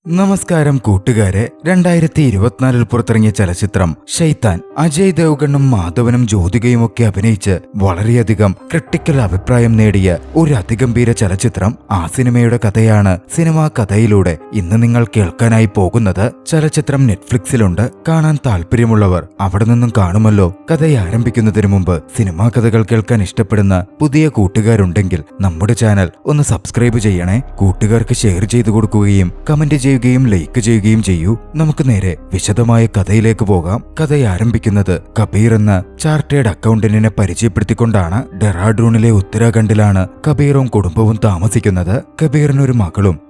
നമസ്കാരം കൂട്ടുകാരെ. 2024 പുറത്തിറങ്ങിയ ചലച്ചിത്രം ഷൈത്താൻ അജയ് ദേവ്ഗണ്ണും മാധവനും ജ്യോതികയുമൊക്കെ അഭിനയിച്ച് വളരെയധികം ക്രിട്ടിക്കൽ അഭിപ്രായം നേടിയ ഒരു അതിഗംഭീര ചലച്ചിത്രം. ആ സിനിമയുടെ കഥയാണ് സിനിമാ കഥയിലൂടെ ഇന്ന് നിങ്ങൾ കേൾക്കാനായി പോകുന്നത്. ചലച്ചിത്രം നെറ്റ്ഫ്ലിക്സിലുണ്ട്. കാണാൻ താല്പര്യമുള്ളവർ അവിടെ നിന്നും കാണുമല്ലോ. കഥ ആരംഭിക്കുന്നതിന് മുമ്പ് സിനിമാ കഥകൾ കേൾക്കാൻ ഇഷ്ടപ്പെടുന്ന പുതിയ കൂട്ടുകാരുണ്ടെങ്കിൽ നമ്മുടെ ചാനൽ ഒന്ന് സബ്സ്ക്രൈബ് ചെയ്യണേ. കൂട്ടുകാർക്ക് ഷെയർ ചെയ്തു കൊടുക്കുകയും കമന്റ് ചെയ്യുകയും ലൈക്ക് ചെയ്യുകയും ചെയ്യൂ. നമുക്ക് നേരെ വിശദമായ കഥയിലേക്ക് പോകാം. കഥ ആരംഭിക്കുന്നത് കബീർ എന്ന ചാർട്ടേഡ് അക്കൗണ്ടന്റിനെ പരിചയപ്പെടുത്തിക്കൊണ്ടാണ്. ഡെറാഡൂണിലെ ഉത്തരാഖണ്ഡിലാണ് കബീറും കുടുംബവും താമസിക്കുന്നത്. കബീറിന് ഒരു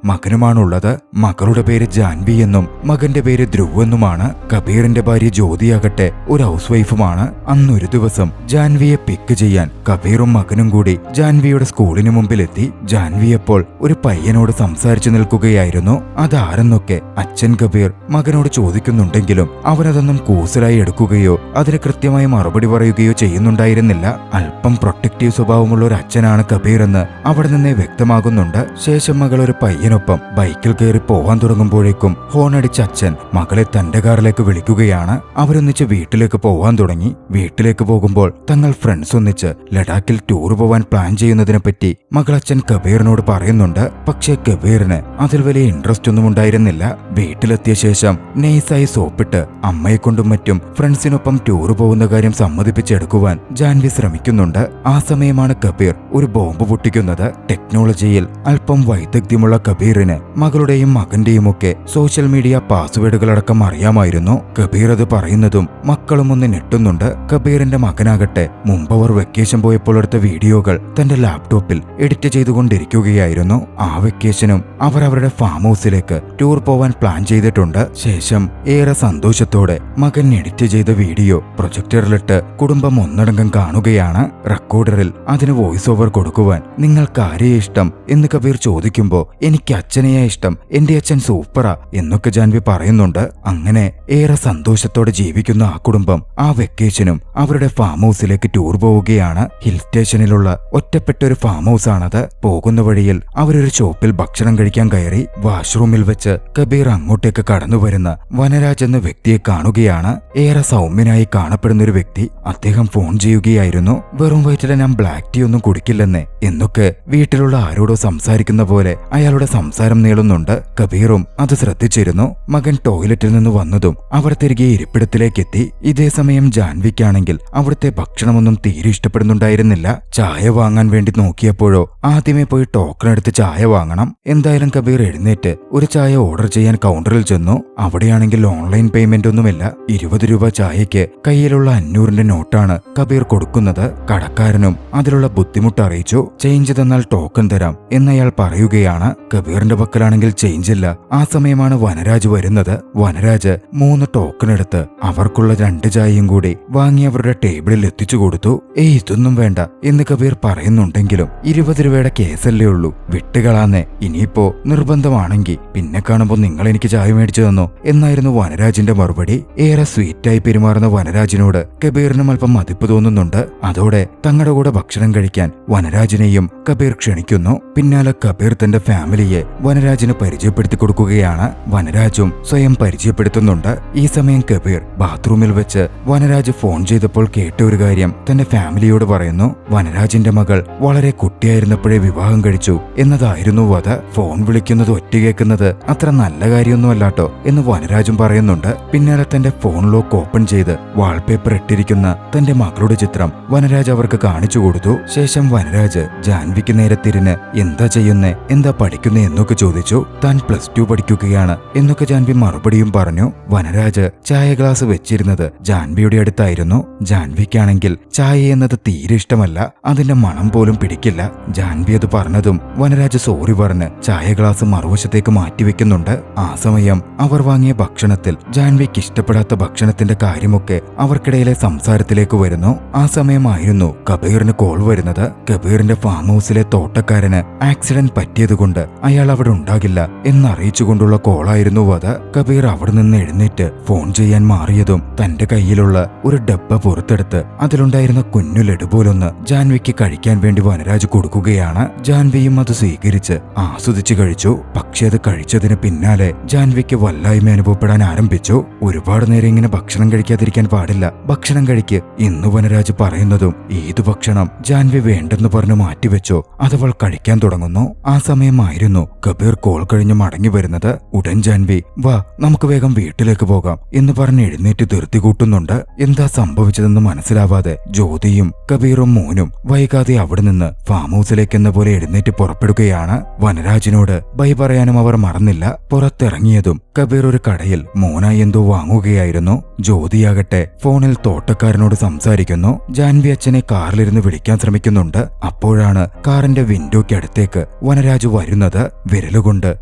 മകനുമാണുള്ളത്. മകളുടെ പേര് ജാൻവി എന്നും മകന്റെ പേര് ധ്രുവ് എന്നുമാണ്. കബീറിന്റെ ഭാര്യ ജ്യോതിയാകട്ടെ ഒരു ഹൗസ് വൈഫുമാണ്. അന്നൊരു ദിവസം ജാൻവിയെ പിക്ക് ചെയ്യാൻ കബീറും മകനും കൂടി ജാൻവിയുടെ സ്കൂളിന് മുമ്പിലെത്തി. ജാൻവി അപ്പോൾ ഒരു പയ്യനോട് സംസാരിച്ചു നിൽക്കുകയായിരുന്നു. അതാരെന്നൊക്കെ അച്ഛൻ കബീർ മകനോട് ചോദിക്കുന്നുണ്ടെങ്കിലും അവനതൊന്നും കൂസലായി എടുക്കുകയോ അതിന് കൃത്യമായി മറുപടി പറയുകയോ ചെയ്യുന്നുണ്ടായിരുന്നില്ല. അല്പം പ്രൊട്ടക്റ്റീവ് സ്വഭാവമുള്ള ഒരു അച്ഛനാണ് കബീർ എന്ന് അവിടെ നിന്നേ വ്യക്തമാകുന്നുണ്ട്. ശേഷം മകൾ ഒരു പയ്യനൊപ്പം ബൈക്കിൽ കയറി പോവാൻ തുടങ്ങുമ്പോഴേക്കും ഹോണടിച്ച അച്ഛൻ മകളെ തന്റെ കാറിലേക്ക് വിളിക്കുകയാണ്. അവരൊന്നിച്ച് വീട്ടിലേക്ക് പോവാൻ തുടങ്ങി. വീട്ടിലേക്ക് പോകുമ്പോൾ തങ്ങൾ ഫ്രണ്ട്സ് ഒന്നിച്ച് ലഡാക്കിൽ ടൂർ പോവാൻ പ്ലാൻ ചെയ്യുന്നതിനെ പറ്റി മകളച്ഛൻ കബീറിനോട് പറയുന്നുണ്ട്. പക്ഷേ കബീറിന് അതിൽ വലിയ ഇൻട്രസ്റ്റ് ഒന്നും ഉണ്ടായിരുന്നില്ല. വീട്ടിലെത്തിയ ശേഷം നൈസായി സോപ്പിട്ട് അമ്മയെക്കൊണ്ടും മറ്റും ഫ്രണ്ട്സിനൊപ്പം ടൂർ പോകുന്ന കാര്യം സമ്മതിപ്പിച്ചെടുക്കുവാൻ ജാൻവി ശ്രമിക്കുന്നുണ്ട്. ആ സമയമാണ് കബീർ ഒരു ബോംബ് പൊട്ടിക്കുന്നത്. ടെക്നോളജിയിൽ അല്പം വൈദഗ്ധ്യമുള്ള കബീറിന് മകളുടെയും മകന്റെയും ഒക്കെ സോഷ്യൽ മീഡിയ പാസ്വേഡുകളടക്കം അറിയാമായിരുന്നു. കബീർ അത് പറയുന്നതും മക്കളും ഒന്ന് ഞെട്ടുന്നുണ്ട്. കബീറിന്റെ മകനാകട്ടെ മുമ്പവർ വെക്കേഷൻ പോയപ്പോൾ എടുത്ത വീഡിയോകൾ തന്റെ ലാപ്ടോപ്പിൽ എഡിറ്റ് ചെയ്തുകൊണ്ടിരിക്കുകയായിരുന്നു. ആ വെക്കേഷനും അവർ അവരുടെ ഫാം ഹൗസിലേക്ക് ടൂർ പോവാൻ പ്ലാൻ ചെയ്തിട്ടുണ്ട്. ശേഷം ഏറെ സന്തോഷത്തോടെ മകൻ എഡിറ്റ് ചെയ്ത വീഡിയോ പ്രൊജക്ടറിലിട്ട് കുടുംബം ഒന്നടങ്കം കാണുകയാണ്. റെക്കോർഡറിൽ അതിന് വോയിസ് ഓവർ കൊടുക്കുവാൻ നിങ്ങൾക്ക് ആരെയാ ഇഷ്ടം എന്ന് കബീർ ചോദിക്കുമ്പോ എനിക്ക് അച്ഛനെയാ ഇഷ്ടം, എന്റെ അച്ഛൻ സൂപ്പറാ എന്നൊക്കെ ജാൻവി പറയുന്നുണ്ട്. അങ്ങനെ ഏറെ സന്തോഷത്തോടെ ജീവിക്കുന്ന ആ കുടുംബം ആ വെക്കേഷനും അവരുടെ ഫാം ഹൗസിലേക്ക് ടൂർ പോവുകയാണ്. ഹിൽ സ്റ്റേഷനിലുള്ള ഒറ്റപ്പെട്ട ഒരു ഫാം ഹൗസ് ആണത്. പോകുന്ന വഴിയിൽ അവരൊരു ഷോപ്പിൽ ഭക്ഷണം കഴിക്കാൻ കയറി. വാഷ്റൂമിൽ വെച്ച് കബീർ അങ്ങോട്ടേക്ക് കടന്നു വരുന്ന വനരാജ് എന്ന വ്യക്തിയെ കാണുകയാണ്. ഏറെ സൗമ്യനായി കാണപ്പെടുന്ന ഒരു വ്യക്തി. അദ്ദേഹം ഫോൺ ചെയ്യുകയായിരുന്നു. വെറും വയറ്റിലെ ഞാൻ ബ്ലാക്ക് ടീ ഒന്നും കുടിക്കില്ലെന്നേ എന്നൊക്കെ വീട്ടിലുള്ള ആരോടോ സംസാരിക്കുന്ന പോലെ അയാളുടെ സംസാരം നീളുന്നുണ്ട്. കബീറും അത് ശ്രദ്ധിച്ചിരുന്നു. മകൻ ടോയ്ലറ്റിൽ നിന്ന് വന്നതും അവർ തിരികെ ഇരിപ്പിടത്തിലേക്ക് എത്തി. ഇതേ സമയം ജാൻവിക്കാണെങ്കിൽ അവിടുത്തെ ഭക്ഷണമൊന്നും തീരെ ഇഷ്ടപ്പെടുന്നുണ്ടായിരുന്നില്ല. ചായ വാങ്ങാൻ വേണ്ടി നോക്കിയപ്പോഴോ ആദ്യമേ പോയി ടോക്കൺ എടുത്ത് ചായ വാങ്ങണം. എന്തായാലും കബീർ എഴുന്നേറ്റ് ഒരു ചായ ഓർഡർ ചെയ്യാൻ കൗണ്ടറിൽ ചെന്നു. അവിടെയാണെങ്കിൽ ഓൺലൈൻ പേയ്മെന്റ് ഒന്നുമില്ല. 20 രൂപ ചായയ്ക്ക് കയ്യിലുള്ള 500ന്റെ നോട്ടാണ് കബീർ കൊടുക്കുന്നത്. കടക്കാരനും അതിലുള്ള ബുദ്ധിമുട്ട് അറിയിച്ചു. ചേഞ്ച് തന്നാൽ ടോക്കൺ തരാം എന്നയാൾ പറയുകയാണ്. കബീറിന്റെ പക്കലാണെങ്കിൽ ചേഞ്ച് ഇല്ല. ആ സമയമാണ് വനരാജ് വരുന്നത്. വനരാജ് 3 ടോക്കൺ എടുത്ത് അവർക്കുള്ള 2 ചായയും കൂടി വാങ്ങി അവരുടെ ടേബിളിൽ എത്തിച്ചു കൊടുത്തു. ഇതൊന്നും വേണ്ട എന്ന് കബീർ പറയുന്നുണ്ടെങ്കിലും 20 രൂപയുടെ കേസല്ലേ ഉള്ളൂ, വിട്ടുകളാന്നേ, ഇനിയിപ്പോ നിർബന്ധമാണെങ്കിൽ പിന്നെ കാണുമ്പോൾ നിങ്ങൾ എനിക്ക് ചായ മേടിച്ചു തന്നോ എന്നായിരുന്നു വനരാജിന്റെ മറുപടി. ഏറെ സ്വീറ്റായി പെരുമാറുന്ന വനരാജിനോട് കബീറിനും അല്പം മതിപ്പ് തോന്നുന്നുണ്ട്. അതോടെ തങ്ങളുടെ കൂടെ ഭക്ഷണം കഴിക്കാൻ വനരാജിനെയും കബീർ ക്ഷണിക്കുന്നു. പിന്നാലെ കബീർ തന്റെ ഫാമിലിയെ വനരാജിന് പരിചയപ്പെടുത്തി കൊടുക്കുകയാണ്. വനരാജും സ്വയം പരിചയപ്പെടുത്തുന്നുണ്ട്. ഈ സമയം കബീർ ബാത്റൂമിൽ വെച്ച് വനരാജ് ഫോൺ ചെയ്തപ്പോൾ കേട്ട ഒരു കാര്യം തന്റെ ഫാമിലിയോട് പറയുന്നു. വനരാജിന്റെ മകൾ വളരെ കുട്ടിയായിരുന്നപ്പോഴേ വിവാഹം കഴിച്ചു എന്നതായിരുന്നു അത്. ഫോൺ വിളിക്കുന്നത് ഒറ്റ കേൾക്കുന്നത് അത്ര നല്ല കാര്യമൊന്നുമല്ലാട്ടോ എന്ന് വനരാജും പറയുന്നുണ്ട്. പിന്നാലെ തന്റെ ഫോൺ ലോക്ക് ഓപ്പൺ ചെയ്ത് വാൾപേപ്പർ ഇട്ടിരിക്കുന്ന തന്റെ മകളുടെ ചിത്രം വനരാജ് അവർക്ക് കാണിച്ചു കൊടുത്തു. ശേഷം വനരാജ് ജാൻവിക്ക് നേരെ തിരിഞ്ഞ് എന്താ ചെയ്യുന്നേ, എന്താ പഠിക്കുന്നേ എന്നൊക്കെ ചോദിച്ചു. താൻ +2 പഠിക്കുകയാണ് എന്നൊക്കെ ജാൻവി മറുപടിയും പറഞ്ഞു. വനരാജ് ചായ ഗ്ലാസ് വെച്ചിരുന്നത് ജാൻവിയുടെ അടുത്തായിരുന്നു. ജാൻവിക്കാണെങ്കിൽ ചായ എന്നത് തീരെ ഇഷ്ടമല്ല. അതിന്റെ മണം പോലും പിടിക്കില്ല. ജാൻവി അത് പറഞ്ഞതും വനരാജ് സോറി പറഞ്ഞ് ചായ ഗ്ലാസ് മറുവശത്തേക്ക് മാറ്റിവെക്കുന്നുണ്ട്. ആ സമയം അവർ വാങ്ങിയ ഭക്ഷണത്തിൽ ജാൻവിക്ക് ഇഷ്ടപ്പെടാത്ത ഭക്ഷണത്തിന്റെ കാര്യമൊക്കെ അവർക്കിടയിലെ സംസാരത്തിലേക്ക് വരുന്നു. ആ സമയമായിരുന്നു കബീറിന് കോൾ വരുന്നത്. കബീറിന്റെ ഫാം ഹൗസിലെ തോട്ടക്കാരന് ആക്സിഡന്റ് പറ്റിയതുകൊണ്ട് അയാൾ അവിടെ ഉണ്ടാകില്ല എന്നറിയിച്ചുകൊണ്ടുള്ള കോളായിരുന്നു അത്. കബീർ അവിടെ നിന്ന് എഴുന്നേറ്റ് ഫോൺ ചെയ്യാൻ മാറിയതും തന്റെ കയ്യിലുള്ള ഒരു ഡബ്ബ പുറത്തെടുത്ത് അതിലുണ്ടായിരുന്ന കുഞ്ഞു ലഡു പോലൊന്ന് ജാൻവിക്ക് കഴിക്കാൻ വേണ്ടി വനരാജ് കൊടുക്കുകയാണ്. ജാൻവിയും അത് സ്വീകരിച്ച് ആസ്വദിച്ചു കഴിച്ചു. പക്ഷെ അത് കഴിച്ചതിന് അതിന് പിന്നാലെ ജാൻവിക്ക് വല്ലായ്മ അനുഭവപ്പെടാൻ ആരംഭിച്ചു. ഒരുപാട് നേരം ഇങ്ങനെ ഭക്ഷണം കഴിക്കാതിരിക്കാൻ പാടില്ല, ഭക്ഷണം കഴിക്ക് എന്ന് വനരാജ് പറയുന്നതും ഏതു ഭക്ഷണം ജാൻവി വേണ്ടെന്ന് പറഞ്ഞു മാറ്റിവെച്ചോ അതവൾ കഴിക്കാൻ തുടങ്ങുന്നു. ആ സമയമായിരുന്നു കബീർ കോൾ കഴിഞ്ഞ് മടങ്ങി വരുന്നത്. ഉടൻ ജാൻവി വാ നമുക്ക് വേഗം വീട്ടിലേക്ക് പോകാം എന്ന് പറഞ്ഞ് എഴുന്നേറ്റ് ധൃതി കൂട്ടുന്നുണ്ട്. എന്താ സംഭവിച്ചതെന്ന് മനസ്സിലാവാതെ ജ്യോതിയും കബീറും മോനും വൈകാതെ അവിടെ നിന്ന് ഫാം ഹൗസിലേക്ക് എന്ന പോലെ എഴുന്നേറ്റ് പുറപ്പെടുകയാണ്. വനരാജിനോട് ബൈ പറയാനും അവർ മറന്നില്ല. പുറത്തിറങ്ങിയതും കബീർ ഒരു കടയിൽ മോനായി എന്തോ വാങ്ങുകയായിരുന്നു. ജ്യോതിയാകട്ടെ ഫോണിൽ തോട്ടക്കാരനോട് സംസാരിക്കുന്നു. ജാൻവി അച്ഛനെ കാറിലിരുന്ന് വിളിക്കാൻ ശ്രമിക്കുന്നുണ്ട്. അപ്പോഴാണ് കാറിന്റെ വിൻഡോയ്ക്ക് അടുത്തേക്ക് വനരാജ് വരുന്നത്. വിരലുകൊണ്ട്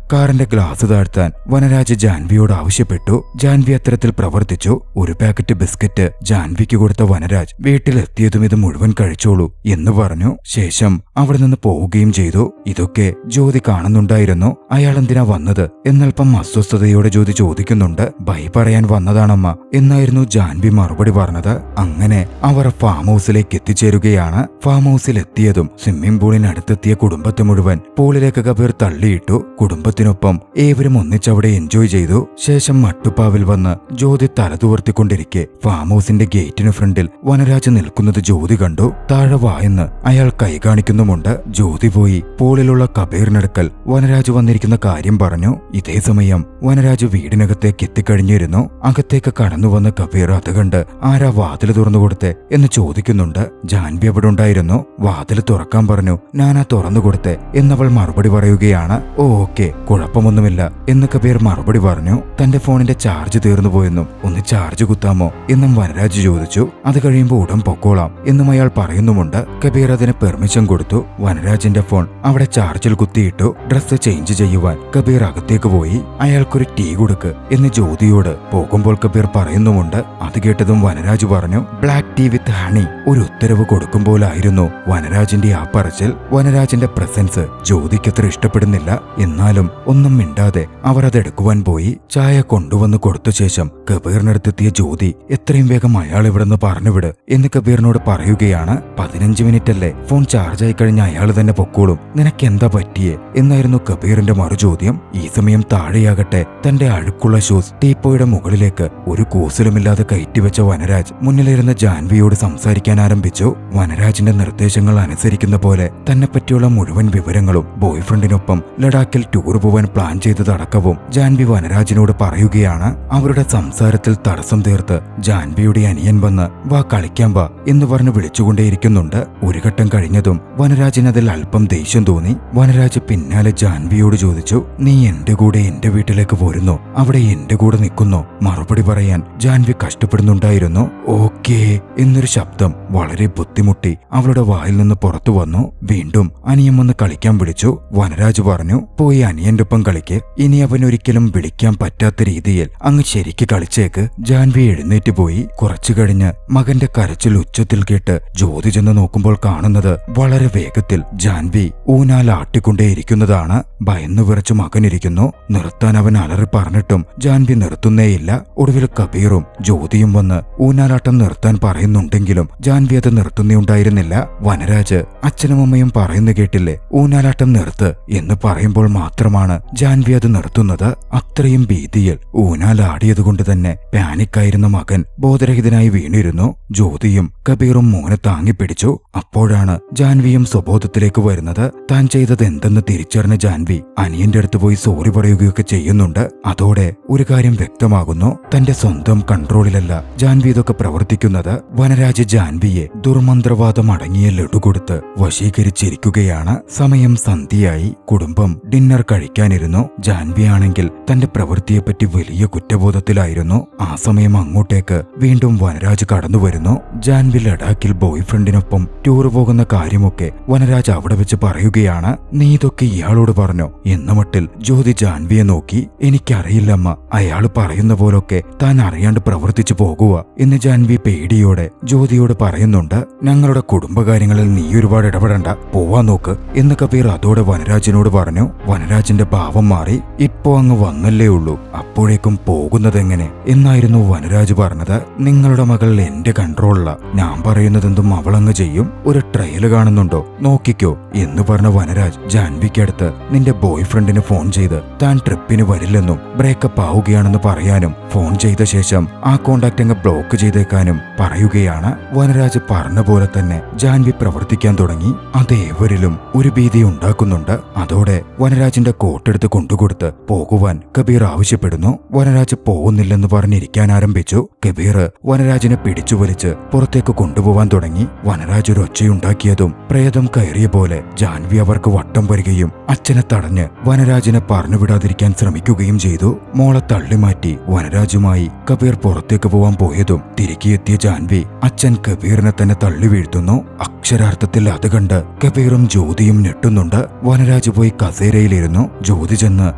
കാറിന്റെ ഗ്ലാസ് താഴ്ത്താൻ വനരാജ് ജാൻവിയോട് ആവശ്യപ്പെട്ടു. ജാൻവി അത്തരത്തിൽ പ്രവർത്തിച്ചു. ഒരു പാക്കറ്റ് ബിസ്ക്കറ്റ് ജാൻവിക്ക് കൊടുത്ത വനരാജ് വീട്ടിലെത്തിയതും ഇത് മുഴുവൻ കഴിച്ചോളൂ എന്ന് പറഞ്ഞു. ശേഷം അവിടെ നിന്ന് പോവുകയും ചെയ്തു. ഇതൊക്കെ ജ്യോതി കാണുന്നുണ്ടായിരുന്നു. അയാൾ എന്തിനാ വന്നത് എന്നൽപ്പം അസ്വസ്ഥതയോടെ ജ്യോതി ചോദിക്കുന്നുണ്ട്. ബൈ പറയാൻ വന്നതാണമ്മ എന്നായിരുന്നു ജാൻവി മറുപടി പറഞ്ഞത്. അങ്ങനെ അവർ ഫാം ഹൗസിലേക്ക് എത്തിച്ചേരുകയാണ്. ഫാം ഹൗസിൽ എത്തിയതും സ്വിമ്മിംഗ് പൂളിനടുത്തെത്തിയ കുടുംബത്തെ മുഴുവൻ പൂളിലേക്ക് കബീർ തള്ളിയിട്ടു. കുടുംബത്തിനൊപ്പം ഏവരും ഒന്നിച്ചവിടെ എൻജോയ് ചെയ്തു. ശേഷം മട്ടുപ്പാവിൽ വന്ന് ജ്യോതി തലതുവർത്തിക്കൊണ്ടിരിക്കെ ഫാം ഹൗസിന്റെ ഗേറ്റിന് ഫ്രണ്ടിൽ വനരാജ് നിൽക്കുന്നത് ജ്യോതി കണ്ടു. താഴെ വായെന്ന് അയാൾ കൈ കാണിക്കുന്നുമുണ്ട്. ജ്യോതി പോയി പൂളിലുള്ള കബീറിനടുക്കൽ വനരാജ് വന്നിരിക്കുന്ന കാര്യം പറഞ്ഞു. ഇതേ സമയം വനരാജ് വീടിനകത്തേക്ക് എത്തിക്കഴിഞ്ഞിരുന്നു. അകത്തേക്ക് കടന്നു വന്ന കബീർ അത് കണ്ട് ആരാ വാതില് തുറന്നു കൊടുത്തേ എന്ന് ചോദിക്കുന്നുണ്ട്. ജാൻവി അവിടെ ഉണ്ടായിരുന്നു. വാതില് തുറക്കാൻ പറഞ്ഞു. ഞാനാ തുറന്നു കൊടുത്തേ എന്നവൾ മറുപടി പറയുകയാണ്. ഓക്കെ കുഴപ്പമൊന്നുമില്ല എന്ന് കബീർ മറുപടി പറഞ്ഞു. തന്റെ ഫോണിന്റെ ചാർജ് തീർന്നു പോയെന്നും ഒന്ന് ചാർജ് കുത്താമോ എന്നും വനരാജ് ചോദിച്ചു. അത് കഴിയുമ്പോൾ ഉടൻ പൊക്കോളാം എന്നും അയാൾ പറയുന്നുമുണ്ട്. കബീർ അതിന് പെർമിഷൻ കൊടുത്തു. വനരാജിന്റെ ഫോൺ അവിടെ ചാർജിൽ കുത്തിയിട്ടു. ഡ്രസ്സ് ചേഞ്ച് ചെയ്യുവാൻ കബീർ അകത്തേക്ക് പോയി. അയാൾക്കൊരു ടീ കൊടുക്ക് എന്ന് ജ്യോതിയോട് പോകുമ്പോൾ കബീർ പറയുന്നുമുണ്ട്. അത് കേട്ടതും വനരാജ് പറഞ്ഞു ബ്ലാക്ക് ടീ വിത്ത് ഹണി. ഒരു ഉത്തരവ് കൊടുക്കുമ്പോലായിരുന്നു വനരാജിന്റെ ആ പറച്ചിൽ. വനരാജിന്റെ പ്രസൻസ് ജ്യോതിക്കത്ര ഇഷ്ടപ്പെടുന്നില്ല. എന്നാലും ഒന്നും മിണ്ടാതെ അവർ അതെടുക്കുവാൻ പോയി. ചായ കൊണ്ടുവന്ന് കൊടുത്ത ശേഷം കബീറിനടുത്തെത്തിയ ജ്യോതി എത്രയും വേഗം അയാൾ ഇവിടെന്ന് പറഞ്ഞുവിട് എന്ന് കബീറിനോട് പറയുകയാണ്. 15 മിനിറ്റല്ലേ, ഫോൺ ചാർജായി കഴിഞ്ഞ അയാൾ തന്നെ പൊക്കോളും, നിനക്കെന്താ പറ്റിയേ എന്നായിരുന്നു കബീറിന്റെ മറുചോദ്യം. ഈ സമയം താഴെയാകട്ടെ തന്റെ അഴുക്കുള്ള ഷൂസ് ടീപ്പോയുടെ മുകളിലേക്ക് ഒരു കൂസലുമില്ലാതെ കയറ്റിവെച്ച വനരാജ് മുന്നിലിരുന്ന ജാൻവിയോട് സംസാരിക്കാൻ ആരംഭിച്ചു. വനരാജിന്റെ നിർദ്ദേശങ്ങൾ അനുസരിക്കുന്ന പോലെ തന്നെ പറ്റിയുള്ള മുഴുവൻ വിവരങ്ങളും ബോയ്ഫ്രണ്ടിനൊപ്പം ലഡാക്കിൽ ടൂർ പോവാൻ പ്ലാൻ ചെയ്തതടക്കവും ജാൻവി വനരാജിനോട് പറയുകയാണ്. അവരുടെ സംസാരത്തിൽ തടസ്സം തീർത്ത് ജാൻവിയുടെ അനിയൻ വന്ന് വാ കളിക്കാൻ വാ എന്ന് പറഞ്ഞ് വിളിച്ചുകൊണ്ടേയിരിക്കുന്നുണ്ട്. ഒരു ഘട്ടം കഴിഞ്ഞതും വനരാജിനതിൽ അല്പം ദേഷ്യം തോന്നി. വനരാജ് പിന്നാലെ ജാൻവിയോട് ചോദിച്ചു നീ എന്റെ കൂടെ എന്റെ വീട്ടിലേക്ക് പോരുന്നു, അവിടെ എന്റെ കൂടെ നിൽക്കുന്നു. മറുപടി പറയാൻ ജാൻവി കഷ്ടപ്പെടുന്നുണ്ടായിരുന്നു. ഓക്കേ എന്നൊരു ശബ്ദം വളരെ ബുദ്ധിമുട്ടി അവളുടെ വായിൽ നിന്ന് പുറത്തു വന്നു. വീണ്ടും അനിയൻ വന്ന് കളിക്കാൻ വിളിച്ചു. വനരാജ് പറഞ്ഞു പോയി അനിയന്റെ ഒപ്പം കളിക്ക്, ഇനി അവനൊരിക്കലും വിളിക്കാൻ പറ്റാത്ത രീതിയിൽ അങ്ങ് ശരിക്ക് കളിച്ചേക്ക്. ജാൻവി എഴുന്നേറ്റ് പോയി. കുറച്ചു കഴിഞ്ഞ് മകന്റെ കരച്ചിൽ ഉച്ചത്തിൽ കേട്ട് ജ്യോതി ചെന്ന് നോക്കുമ്പോൾ കാണുന്നത് വളരെ വേഗത്തിൽ ജാൻവി ഊനാലാട്ടിക്കൊണ്ടേയിരിക്കുന്നതാണ്. ഭയന്നു വിറച്ചു മകനിരിക്കുന്നു. നിർത്താൻ അവൻ അലറി പറഞ്ഞിട്ടും ജാൻവി നിർത്തുന്നേയില്ല. ഒടുവിൽ കബീറും ജ്യോതിയും വന്ന് ഊനാലാട്ടം നിർത്താൻ പറയുന്നുണ്ടെങ്കിലും ജാൻവി അത് നിർത്തുന്നുണ്ടായിരുന്നില്ല. വനരാജ് അച്ഛനും അമ്മയും പറയുന്നു കേട്ടില്ലേ ഊനാലാട്ടം നിർത്ത് എന്ന് പറയുമ്പോൾ മാത്രമാണ് ജാൻവി അത് നിർത്തുന്നത്. അത്രയും ഭീതിയിൽ ഊനാലാടിയതുകൊണ്ട് തന്നെ പാനിക്കായിരുന്ന മകൻ ബോധരഹിതനായി വീണിരുന്നു. ജ്യോതിയും കബീറും മോനെ താങ്ങിപ്പിടിച്ചു. അപ്പോഴാണ് ജാൻവിയും സ്വബോധത്തിലേക്ക് വരുന്നത്. താൻ ചെയ്തത് എന്തെന്ന് തിരിച്ചറിഞ്ഞ ജാൻവി അനിയന്റെ അടുത്ത് പോയി സോറി പറയുകയൊക്കെ ചെയ്യുന്നുണ്ട്. അതോടെ ഒരു കാര്യം വ്യക്തമാകുന്നു, തന്റെ സ്വന്തം കൺട്രോളിലല്ല ജാൻവി ഇതൊക്കെ പ്രവർത്തിക്കുന്നത്. വനരാജ് ജാൻവിയെ ദുർമന്ത്രവാദം അടങ്ങിയ ലഡു കൊടുത്ത് വശീകരിച്ചിരിക്കുകയാണ്. സമയം സന്ധ്യയായി. കുടുംബം ഡിന്നർ കഴിക്കാനിരുന്നു. ജാൻവിയാണെങ്കിൽ തന്റെ പ്രവൃത്തിയെപ്പറ്റി വലിയ കുറ്റബോധത്തിലായിരുന്നു. ആ സമയം അങ്ങോട്ടേക്ക് വീണ്ടും വനരാജ് കടന്നു വരുന്നു. ജാൻവി ലഡാക്കിൽ ബോയ്ഫ്രണ്ടിനൊപ്പം ടൂർ പോകുന്ന കാര്യമൊക്കെ വനരാജ് അവിടെ വെച്ച് പറയുകയാണ്. നീ ഇതൊക്കെ ഇയാളോട് പറഞ്ഞോ എന്ന മട്ടിൽ ജ്യോതി ജാൻവിയെ നോക്കി. എനിക്ക് എനിക്കറിയില്ല അമ്മ, അയാൾ പറയുന്ന പോലൊക്കെ താൻ അറിയാണ്ട് പ്രവർത്തിച്ചു പോകുക എന്ന് ജാൻവി പേടിയോടെ ജ്യോതിയോട് പറയുന്നുണ്ട്. ഞങ്ങളുടെ കുടുംബകാര്യങ്ങളിൽ നീ ഒരുപാട് ഇടപെടണ്ട, പോവാൻ നോക്ക് എന്ന് കബീർ അതോടെ വനരാജിനോട് പറഞ്ഞു. വനരാജിന്റെ ഭാവം മാറി. ഇപ്പോ അങ്ങ് വന്നല്ലേ ഉള്ളൂ, അപ്പോഴേക്കും പോകുന്നതെങ്ങനെ എന്നായിരുന്നു വനരാജ് പറഞ്ഞത്. നിങ്ങളുടെ മകൾ എന്റെ കൺട്രോളില, ഞാൻ പറയുന്നതെന്തും അവളങ്ങ് ചെയ്യും. ഒരു ട്രയൽ കാണുന്നുണ്ടോ, നോക്കിക്കോ എന്ന് പറഞ്ഞ വനരാജ് ജാൻവിക്കടുത്ത് നിന്റെ ബോയ് ഫ്രണ്ടിന് ഫോൺ ചെയ്ത് താൻ ട്രിപ്പിന് വരില്ലെന്നും ബ്രേക്കപ്പ് ആവുകയാണെന്ന് പറയാനും ഫോൺ ചെയ്ത ശേഷം ആ കോണ്ടാക്ട് അങ്ങ് ബ്ലോക്ക് ചെയ്തേക്കാനും പറയുകയാണ്. വനരാജ് പറഞ്ഞ പോലെ തന്നെ ജാൻവി പ്രവർത്തിക്കാൻ തുടങ്ങി. അതേവരിലും ഒരു ഭീതി ഉണ്ടാക്കുന്നുണ്ട്. അതോടെ വനരാജിന്റെ കോട്ടെടുത്ത് കൊണ്ടുകൊടുത്ത് പോകുവാൻ കബീർ ആവശ്യപ്പെടുന്നു. വനരാജ് പോകുന്നില്ലെന്ന് പറഞ്ഞിരിക്കാൻ ആരംഭിച്ചു. കബീർ വനരാജിനെ പിടിച്ചു വലിച്ച് പുറത്തേക്ക് കൊണ്ടുപോവാൻ തുടങ്ങി. വനരാജ് ഒരു ഒച്ചയുണ്ടാക്കിയതും പ്രേതം കയറിയ പോലെ ജാൻവി അവർക്ക് വട്ടം വരികയും അച്ഛനെ തടഞ്ഞ് വനരാജിനെ പറഞ്ഞുവിടാതിരിക്കാൻ ശ്രമിക്കുകയും ചെയ്തു. മോളെ തള്ളിമാറ്റി വനരാജുമായി കബീർ പുറത്തേക്ക് പോവാൻ പോയതും തിരികെ എത്തിയ ജാൻവി അച്ഛൻ കബീറിനെ തന്നെ തള്ളി വീഴ്ത്തുന്നു. അക്ഷരാർത്ഥത്തിൽ അത് കണ്ട് കബീറും ജ്യോതിയും ഞെട്ടുന്നുണ്ട്. വനരാജ് പോയി കസേരയിലിരുന്നു. ജ്യോതി ചെന്ന്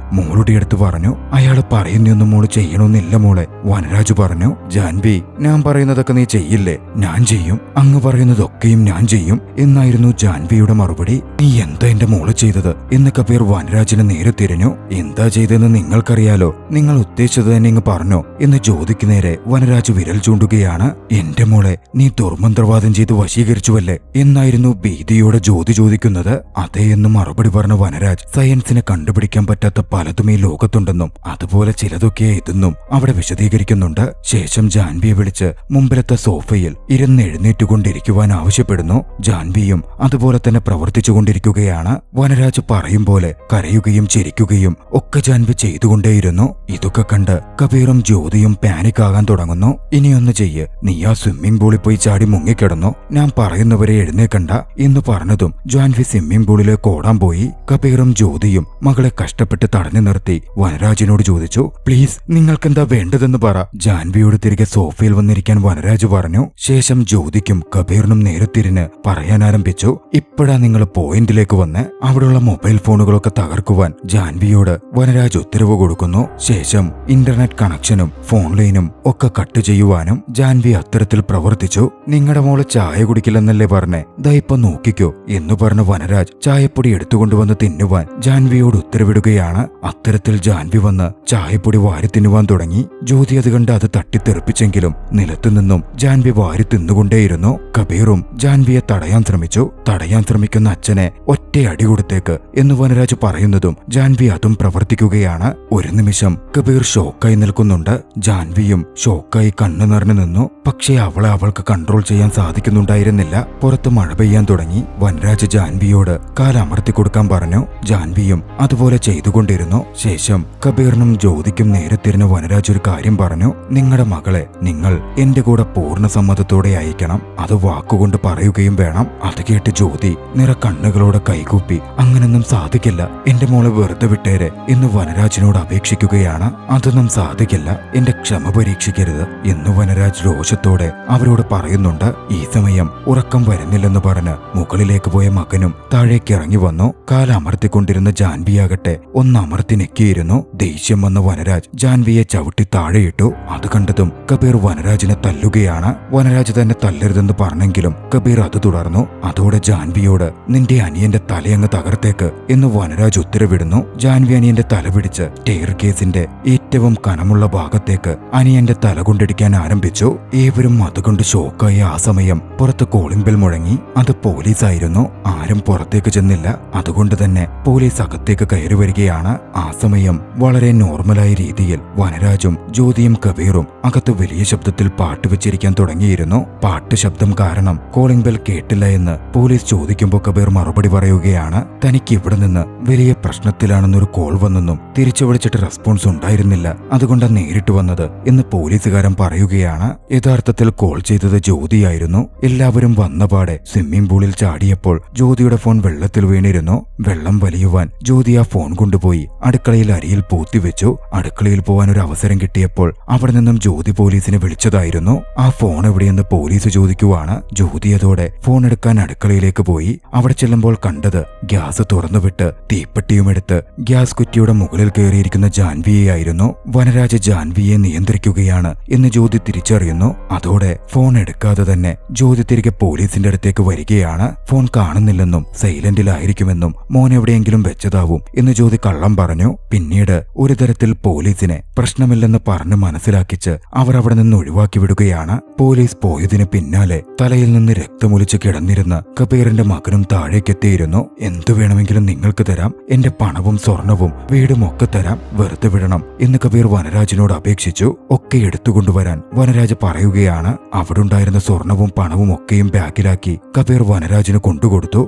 മോളുടെ അടുത്ത് പറഞ്ഞു, അയാൾ പറയുന്നൊന്നും മോള് ചെയ്യണമെന്നില്ല മോളെ. വനരാജ് പറഞ്ഞു, ജാൻവി ഞാൻ പറയുന്നതൊക്കെ നീ ചെയ്യില്ലേ? ഞാൻ ചെയ്യും, അങ്ങ് പറയുന്നതൊക്കെയും ഞാൻ ചെയ്യും എന്നായിരുന്നു ജാൻവിയുടെ മറുപടി. നീ എന്താ എന്റെ മോള് ചെയ്തത് എന്ന് കബീർ വനരാജിനെ നേരെ തിരിഞ്ഞു. എന്താ ചെയ്തെന്ന് നിങ്ങൾക്കറിയാലോ, നിങ്ങൾ ഉദ്ദേശിച്ചത് തന്നെ ഇങ്ങ് പറഞ്ഞോ എന്ന് ജ്യോതിക്ക് നേരെ വനരാജ് വിരൽ ചൂണ്ടുകയാണ്. എന്റെ മോളെ നീ ദുർമന്ത്രവാദം ചെയ്ത് വശീകരിച്ചുവല്ലേ എന്നായിരുന്നു ഭീതിയോടെ ജ്യോതി ചോദിക്കുന്നത്. അതേ എന്ന് മറുപടി പറഞ്ഞ വനരാജ് സയൻസിനെ കണ്ടുപിടിക്കാൻ പറ്റാത്ത പലതും ഈ ലോകത്തുണ്ടെന്നും അതുപോലെ ചിലതൊക്കെ ഇതെന്നും അവിടെ വിശദീകരിക്കുന്നുണ്ട്. ശേഷം ജാൻവിയെ വിളിച്ച് മുമ്പിലത്തെ സോഫയിൽ ഇരുന്നെഴുന്നേറ്റുകൊണ്ടിരിക്കുവാൻ ആവശ്യപ്പെടുന്നു. ജാൻവിയും അതുപോലെ തന്നെ പ്രവർത്തിച്ചുകൊണ്ടിരിക്കുകയാണ്. വനരാജ് പറയും പോലെ കരയുകയും ചിരിക്കുകയും ഒക്കെ ജാൻവി ചെയ്തുകൊണ്ടേയിരുന്നു. ഇതൊക്കെ കണ്ട് കബീറും ജ്യോതിയും പാനിക് ആകാൻ തുടങ്ങുന്നു. ഇനിയൊന്ന് ചെയ്യ്, നീ ആ സ്വിമ്മിംഗ് പൂളിൽ പോയി ചാടി മുങ്ങിക്കിടന്നു, ഞാൻ പറയുന്നവരെ എഴുന്നേക്കണ്ട എന്ന് പറഞ്ഞതും ജാൻവി സ്വിമ്മിംഗ് പൂളിലേക്ക് ഓടാൻ പോയി. കബീറും ജ്യോതിയും മകളെ കഷ്ടപ്പെട്ട് തടഞ്ഞു നിർത്തി വനരാജിനോട് ചോദിച്ചു, പ്ലീസ് നിങ്ങൾക്കെന്താ വേണ്ടതെന്ന് പറ. ജാൻവിയോട് തിരികെ സോഫയിൽ വന്നിരിക്കാൻ വനരാജ് പറഞ്ഞു. ശേഷം ജ്യോതിക്കും കബീറിനും നേരെ തിരിഞ്ഞ് പറയാൻ ആരംഭിച്ചു, ഇപ്പോഴാ നിങ്ങൾ പോയിന്റിലേക്ക് വന്ന് അവിടെയുള്ള മൊബൈൽ ഫോണുകളൊക്കെ തകർക്കുവാൻ ജാൻവിയോട് വനരാജ് ഉത്തരവ് കൊടുക്കുന്നു. ശേഷം ഇന്റർനെറ്റ് കണക്ഷനും ഫോൺ ലൈനും ഒക്കെ കട്ട് ചെയ്യുവാനും ജാൻവി അത്തരത്തിൽ പ്രവർത്തിച്ചു. നിങ്ങളുടെ മോള് ചായ കുടിക്കില്ലെന്നല്ലേ പറഞ്ഞേ, ദാ ഇപ്പൊ നോക്കിക്കോ എന്ന് പറഞ്ഞ വനരാജ് ചായപ്പൊടി എടുത്തുകൊണ്ടുവന്ന് തിന്നുവാൻ ജാൻവിയോട് ഉത്തരവിടുകയാണ്. അത്തരത്തിൽ ജാൻവി വന്ന് ചായപ്പൊടി വാരി തിന്നുവാൻ തുടങ്ങി. ജ്യോതി അത് കണ്ട് അത് തട്ടിത്തെറിപ്പിച്ചെങ്കിലും നിലത്തുനിന്നും ജാൻവി വാരി തിന്നുകൊണ്ടേയിരുന്നു. കബീറും ജാൻവിയെ തടയാൻ ശ്രമിക്കുന്ന അച്ഛനെ ഒറ്റ അടി കൊടുത്തേക്ക് എന്ന് വനരാജ് പറയുന്നതും ജാൻവി അതും പ്രവർത്തിക്കുകയാണ്. ഒരു നിമിഷം കബീർ ഷോക്കായി നിൽക്കുന്നുണ്ട്. ജാൻവിയും ഷോക്കായി കണ്ണു നിറഞ്ഞു നിന്നു. പക്ഷേ അവളെ അവൾക്ക് കൺട്രോൾ ചെയ്യാൻ സാധിക്കുന്നുണ്ടായിരുന്നില്ല. പുറത്ത് മഴ പെയ്യാൻ തുടങ്ങി. വനരാജ് ജാൻവിയോട് കാലമർത്തി കൊടുക്കാൻ പറഞ്ഞു. ജാൻവിയും അതുപോലെ ചെയ്തുകൊണ്ടിരുന്നു. ശേഷം കബീറിനും ജ്യോതിക്കും നേരെ തിരിഞ്ഞ വനരാജ് ഒരു കാര്യം പറഞ്ഞു, നിങ്ങളുടെ മകളെ നിങ്ങൾ എന്റെ കൂടെ പൂർണ്ണ സമ്മതത്തോടെ അയക്കണം, അത് വാക്കുകൊണ്ട് പറയുകയും വേണം. അത് കേട്ട് ജ്യോതി നിറ കണ്ണുകളോടെ കൈകൂപ്പി, അങ്ങനൊന്നും സാധിക്കില്ല, എന്റെ മോളെ വെറുതെ വിട്ടേരെ എന്ന് വനരാജിനോട് അപേക്ഷിക്കുകയാണ്. അതൊന്നും സാധിക്കില്ല, എന്റെ ക്ഷമ പരീക്ഷിക്കരുത് എന്ന് വനരാജ് രോഷത്തോടെ അവരോട് പറയുന്നുണ്ട്. ഈ സമയം ഉറക്കം വരുന്നില്ലെന്ന് പറഞ്ഞ് മുകളിലേക്ക് പോയ മകനും താഴേക്ക് ഇറങ്ങി വന്നു. കാലമർത്തിക്കൊണ്ടിരുന്ന ജാൻവിയാകട്ടെ ഒന്നമർത്തി നെക്കിയിരുന്നു. ദേഷ്യം വന്ന വനരാജ് ജാൻവിയെ ചവിട്ടി താഴെയിട്ടു. അത് കണ്ടതും കബീർ വനരാജിനെ തല്ലുകയാണ്. വനരാജ് തന്നെ തല്ലരുതെന്ന് പറഞ്ഞെങ്കിലും കബീർ അത് തുടർന്നു. അതോടെ ജാൻവിയോട് നിന്റെ അനിയന്റെ തലയങ്ങ് തകർത്തേക്ക് എന്ന് വനരാജ് ഉത്തരവിടുന്നു. ജാൻവി അനിയന്റെ തല പിടിച്ച് ടെയർ കേസിന്റെ ഏറ്റവും കനമുള്ള ഭാഗത്തേക്ക് അനിയന്റെ തല കൊണ്ടിടിക്കാൻ ആരംഭിച്ചു. ഏവരും അതുകൊണ്ട് ഷോക്കായി. ആ സമയം പുറത്ത് കോളിംഗ് ബെൽ മുഴങ്ങി. അത് പോലീസായിരുന്നു. ആരും പുറത്തേക്ക് ചെന്നില്ല. അതുകൊണ്ട് തന്നെ പോലീസ് അകത്തേക്ക് കയറി വരികയാണ്. ആ സമയം വളരെ നോർമലായ രീതിയിൽ വനരാജും ജ്യോതിയും കബീറും അകത്ത് വലിയ ശബ്ദത്തിൽ പാട്ട് വെച്ചിരിക്കാൻ തുടങ്ങിയിരുന്നു. പാട്ട് ശബ്ദം കാരണം കോളിംഗ് ബെൽ കേട്ടില്ല എന്ന് പോലീസ് ചോദിക്കുമ്പോൾ കബീർ മറുപടി പറയുകയാണ്, തനിക്ക് ഇവിടെ നിന്ന് വലിയ പ്രശ്നത്തിലാണെന്നൊരു കോൾ വന്നെന്നും തിരിച്ചു വിളിച്ചിട്ട് റെസ്പോൺസ് ഉണ്ടായിരുന്നില്ല, അതുകൊണ്ടാണ് നേരിട്ട് വന്നത് എന്ന് പോലീസുകാരൻ പറയുകയാണ്. യഥാർത്ഥത്തിൽ കോൾ ചെയ്തത് ജ്യോതിയായിരുന്നു. എല്ലാവരും വന്നപാടെ സ്വിമ്മിംഗ് പൂളിൽ ചാടിയപ്പോൾ ജ്യോതിയുടെ ഫോൺ വെള്ളത്തിൽ വീണിരുന്നു. വെള്ളം വലിയുവാൻ ജ്യോതി ആ ഫോൺ കൊണ്ടുപോയി അടുക്കളയിൽ അരിയിൽ പൂത്തിവെച്ചു. അടുക്കളയിൽ പോവാൻ ഒരു അവസരം കിട്ടിയപ്പോൾ അവിടെ നിന്നും ജ്യോതി പോലീസിനെ വിളിച്ചതായിരുന്നു. ആ ഫോൺ എവിടെയെന്ന് പോലീസ് ചോദിക്കുവാണ്. ജ്യോതി അതോടെ ഫോൺ എടുക്കാൻ അടുക്കളയിലേക്ക് പോയി. അവിടെ ചെല്ലുമ്പോൾ കണ്ടത് ഗ്യാസ് തുറന്നുവിട്ട് തീപ്പെട്ടിയുമെടുത്ത് ഗ്യാസ് കുറ്റിയുടെ മുകളിൽ കയറിയിരിക്കുന്ന ജാൻവിയെയായിരുന്നു. വനരാജ് ജാൻവിയെ നിയന്ത്രിക്കുകയാണ് എന്ന് ജ്യോതി തിരിച്ചറിയുന്നു. അതോടെ ഫോൺ എടുക്കാതെ തന്നെ ജ്യോതി തിരികെ പോലീസിന്റെ അടുത്തേക്ക് വരികയാണ്. ഫോൺ കാണുന്നില്ലെന്നും സൈലന്റിലായിരിക്കുമെന്നും മോൻ എവിടെയെങ്കിലും വെച്ചതാവും എന്ന് ജ്യോതി കള്ളം പറഞ്ഞു. പിന്നീട് ഒരു തരത്തിൽ പോലീസിനെ പ്രശ്നമില്ലെന്ന് പറഞ്ഞ് മനസ്സിലാക്കിച്ച് അവർ അവിടെ നിന്ന് ഒഴിവാക്കി വിടുകയാണ്. പോലീസ് പോയതിന് പിന്നാലെ തലയിൽ നിന്ന് രക്തമൊലിച്ച് കിടന്നിരുന്ന കബീറിന്റെ മകനും താഴേക്കെത്തിയിരുന്നു. എന്തു വേണമെങ്കിലും നിങ്ങൾക്ക് തരാം, എന്റെ പണവും സ്വർണവും വീടും ഒക്കെ തരാം, വെറുതെ വിടണം എന്ന് കബീർ വനരാജിനോട് അപേക്ഷിച്ചു. ഒക്കെ എടുത്തുകൊണ്ടുവരാൻ വനരാജ് പറയുകയാണ്. അവിടെ ഉണ്ടായിരുന്ന സ്വർണവും പണവും ഒക്കെയും ബാഗിലാക്കി കബീർ വനരാജിന് കൊണ്ടുകൊടുത്തു.